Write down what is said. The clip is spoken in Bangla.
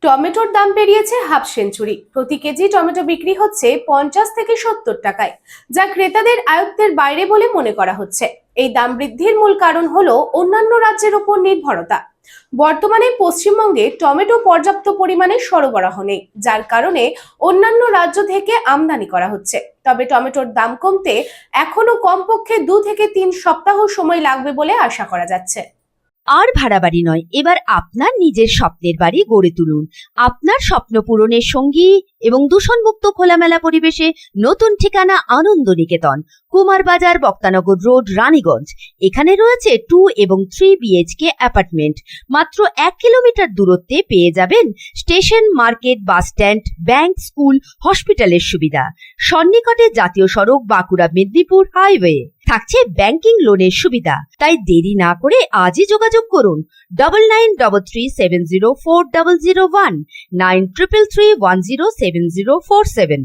টমেটোর দাম বেরিয়েছে হাফ সেঞ্চুরি। প্রতি কেজি টমেটো বিক্রি হচ্ছে 50 থেকে 70 টাকায়, যা ক্রেতাদের আয়ত্তের বাইরে বলে মনে করা হচ্ছে। এই দাম বৃদ্ধির মূল কারণ হলো অন্যান্য রাজ্যের উপর নির্ভরতা। বর্তমানে পশ্চিমবঙ্গে টমেটো পর্যাপ্ত পরিমাণে সরবরাহ নেই, যার কারণে অন্যান্য রাজ্য থেকে আমদানি করা হচ্ছে। তবে টমেটোর দাম কমতে এখনো কমপক্ষে 2 থেকে 3 সপ্তাহ সময় লাগবে বলে আশা করা যাচ্ছে। আর ভাড়া বাড়ি নয়, এবার আপনার নিজের স্বপ্নের বাড়ি গড়ে তুলুন। আপনার স্বপ্ন পূরণের সঙ্গী এবং দূষণমুক্ত খোলামেলা পরিবেশে নতুন ঠিকানা আনন্দ নিকেতন, কুমারবাজার, বক্তানগর রোড, রানীগঞ্জ। এখানে রয়েছে 2 এবং 3 বিএইচকে অ্যাপার্টমেন্ট। মাত্র 1 কিলোমিটার দূরত্বে পেয়ে যাবেন station, market, bus stand, bank, school, হসপিটালের সুবিধা। সন্নিকটে জাতীয় সড়ক, বাঁকুড়া মেদিনীপুর হাইওয়ে। থাকছে ব্যাংকিং লোনের সুবিধা। তাই দেরি না করে আজই যোগাযোগ করুন 9933704001, 9333107047।